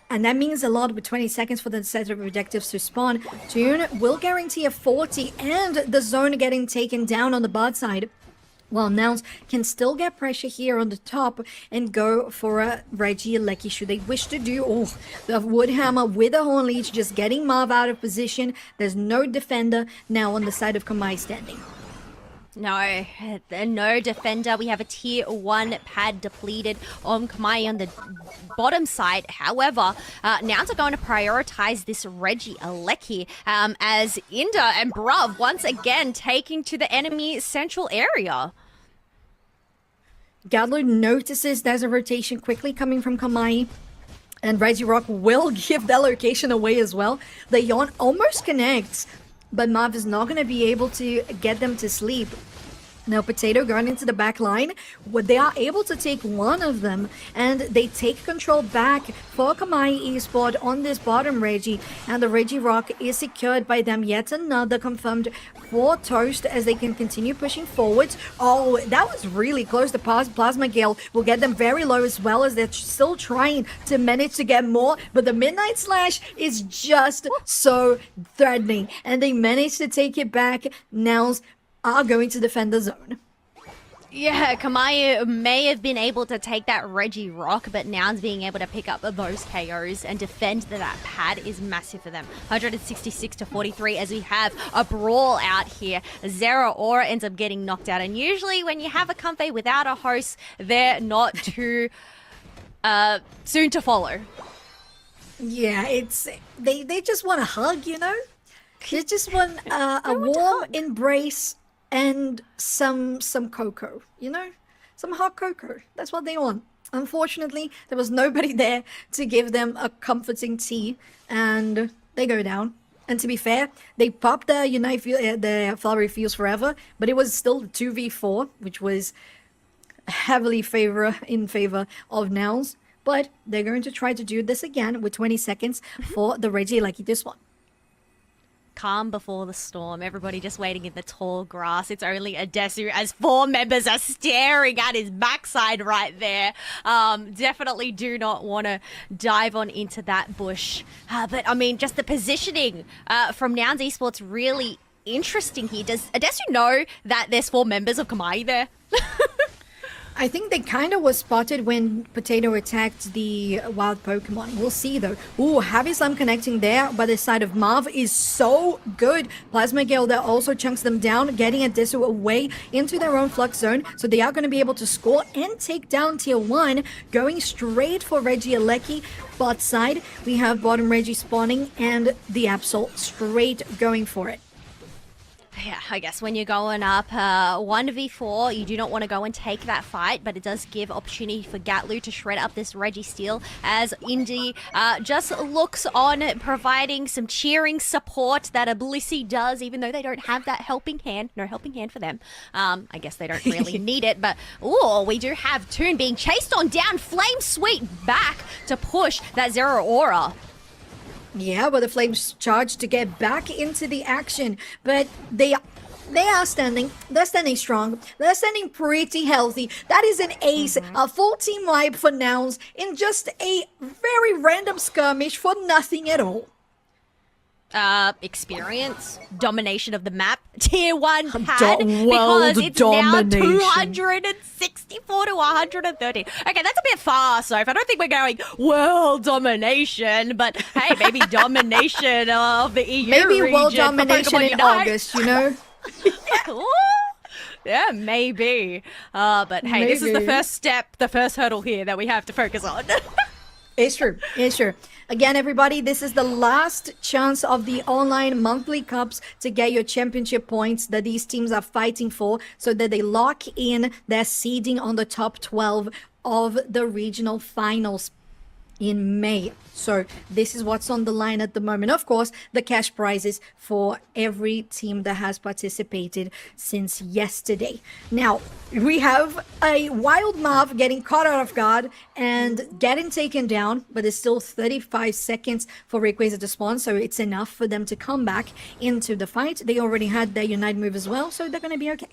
And that means a lot with 20 seconds for the set of objectives to spawn. Toon will guarantee a 40 and the zone getting taken down on the bot side. While Nouns can still get pressure here on the top and go for a Regieleki should they wish to do. Oh, the Woodhammer with a Horn Leech just getting Marv out of position. There's no defender now on the side of Komai standing. No defender. We have a tier 1 pad depleted on Komai on the bottom side. However, Nouns are going to prioritize this Regieleki as Inda and Bruv once again taking to the enemy central area. Gadler notices there's a rotation quickly coming from Komai. And Regirock will give that location away as well. The Yawn almost connects, but Marv is not going to be able to get them to sleep. Now, Potato going into the back line, they are able to take one of them, and they take control back for Komai Esport on this bottom Regi, and the Regirock is secured by them. Yet another confirmed for Toast as they can continue pushing forwards. Oh, that was really close. The Plasma Gale will get them very low as well, as they're still trying to manage to get more, but the Midnight Slash is just so threatening, and they manage to take it back. Nouns are going to defend the zone. Yeah, Komai may have been able to take that Regirock, but Nouns being able to pick up those KOs and defend that pad is massive for them. 166 to 43 as we have a brawl out here. Zera Aura ends up getting knocked out, and usually when you have a Comfey without a host, they're not too soon to follow. Yeah, they just want a hug, you know? They just want a warm embrace and some cocoa, you know? Some hot cocoa. That's what they want. Unfortunately, there was nobody there to give them a comforting tea, and they go down. And to be fair, they popped their their Flowery Fields Forever, but it was still 2v4, which was heavily in favor of Nouns. But they're going to try to do this again with 20 seconds for the Regieleki this one. calm before the storm. Everybody just waiting in the tall grass. It's only Adesu as 4 members are staring at his backside right there. Definitely do not want to dive on into that bush. But I mean, just the positioning from Nouns Esports really interesting here. Does Adesu know that there's 4 members of Komai there? I think they kind of was spotted when Potato attacked the wild Pokemon. We'll see though. Ooh, Heavy Slam connecting there by the side of Marv is so good. Plasma Gale there also chunks them down, getting Adesu away into their own Flux Zone. So they are going to be able to score and take down Tier 1, going straight for Regieleki. Bot side, we have bottom Reggie spawning and the Absol straight going for it. Yeah, I guess when you're going up 1v4, you do not want to go and take that fight, but it does give opportunity for Gatlu to shred up this Reggie Steel as Indy just looks on, providing some cheering support that a Blissey does, even though they don't have that helping hand. No helping hand for them. I guess they don't really need it, but ooh, we do have Toon being chased on down, Flame Sweet back to push that Zero Aura. Yeah, but the Flames charge to get back into the action, but they are standing. They're standing strong. They're standing pretty healthy. That is an ace, a full team wipe for Nouns in just a very random skirmish for nothing at all. Experience, domination of the map, Tier 1 pad, World because it's domination. now 264 to 130. Okay, that's a bit far, Soph. I don't think we're going world domination, but hey, maybe domination of the EU Maybe region world for domination Pokemon in Unite. August, you know? Ooh. Yeah, maybe. But hey, this is the Maybe. first step, the first hurdle here that we have to focus on. It's true. It's true. Again, everybody, this is the last chance of the online monthly cups to get your championship points that these teams are fighting for so that they lock in their seeding on the top 12 of the regional finals in May. So this is what's on the line at the moment. Of course, the cash prizes for every team that has participated since yesterday. Now, we have a Wild Marv getting caught out of guard and getting taken down, but there's still 35 seconds for Rayquaza to spawn, so it's enough for them to come back into the fight. They already had their Unite move as well, so they're going to be okay.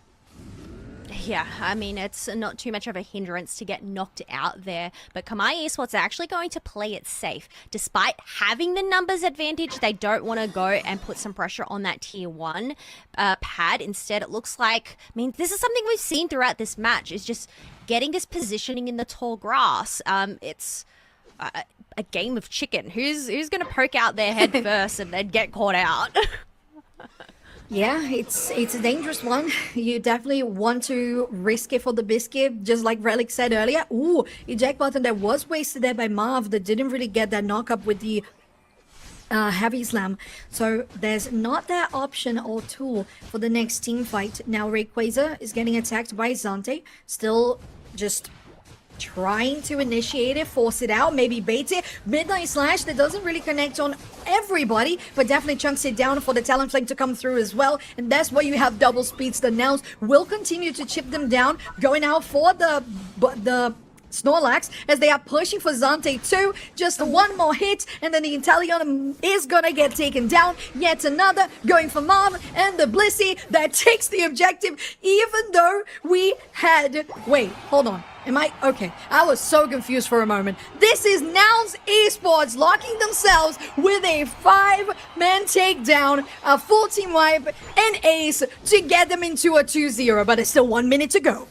Yeah, I mean, it's not too much of a hindrance to get knocked out there, but Komai Esports are actually going to play it safe. Despite having the numbers advantage, they don't want to go and put some pressure on that Tier 1 pad. Instead, it looks like, I mean, this is something we've seen throughout this match, is just getting this positioning in the tall grass. It's a game of chicken. Who's going to poke out their head first and then get caught out? Yeah, it's a dangerous one. You definitely want to risk it for the biscuit, just like Relic said earlier. Ooh, eject button that was wasted there by Marv that didn't really get that knock up with the Heavy Slam. So there's not that option or tool for the next team fight. Now Rayquaza is getting attacked by Zante, still just trying to initiate it, force it out, maybe bait it. Midnight Slash that doesn't really connect on everybody, but definitely chunks it down for the Talonflame to come through as well. And that's why you have double speeds. The Nouns will continue to chip them down, going out for the Snorlax as they are pushing for Zante too. Just one more hit and then the Inteleon is gonna get taken down. Yet another going for Marv and the Blissey that takes the objective, even though we had... Wait, hold on. Am I... Okay, I was so confused for a moment. This is Nouns Esports locking themselves with a 5-man takedown, a full team wipe, and ace to get them into a 2-0, but there's still 1 minute to go.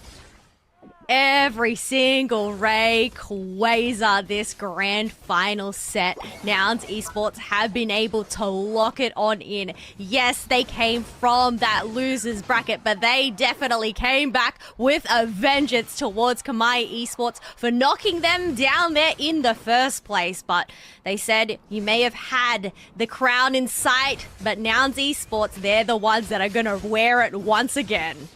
Every single Rayquaza this grand final set, Nouns Esports have been able to lock it on in. Yes, they came from that losers bracket, but they definitely came back with a vengeance towards Komai Esports for knocking them down there in the first place. But they said you may have had the crown in sight, but Nouns Esports, they're the ones that are going to wear it once again.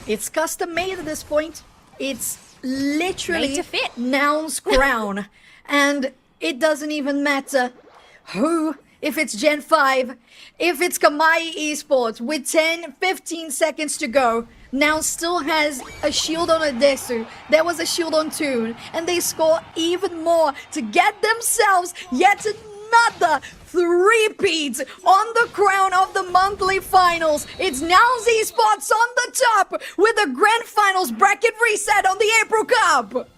It's custom made at this point. It's literally Made to fit. Nouns crown. And it doesn't even matter who, if it's Gen 5, if it's Komai Esports, with 10, 15 seconds to go, Nouns still has a shield on Adesu. There was a shield on Toon. And they score even more to get themselves yet another three-peat on the crown of the monthly finals. It's Nouns Esports on the top with a grand finals bracket reset on the April Cup.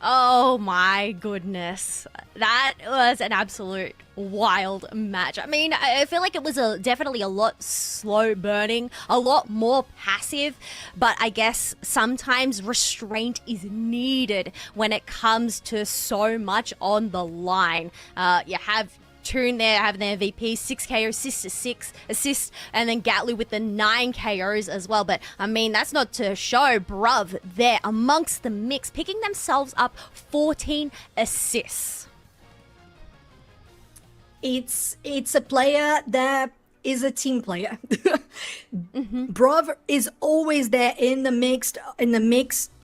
Oh my goodness. That was an absolute wild match. I mean, I feel like it was definitely a lot slow burning, a lot more passive, but I guess sometimes restraint is needed when it comes to so much on the line. You have Toon there having the MVP, 6 KOs, 6 assists, and then Gatlu with the 9 KOs as well. But I mean, that's not to show. Bruv there amongst the mix, picking themselves up 14 assists. It's a player that is a team player. Bruv is always there in the mix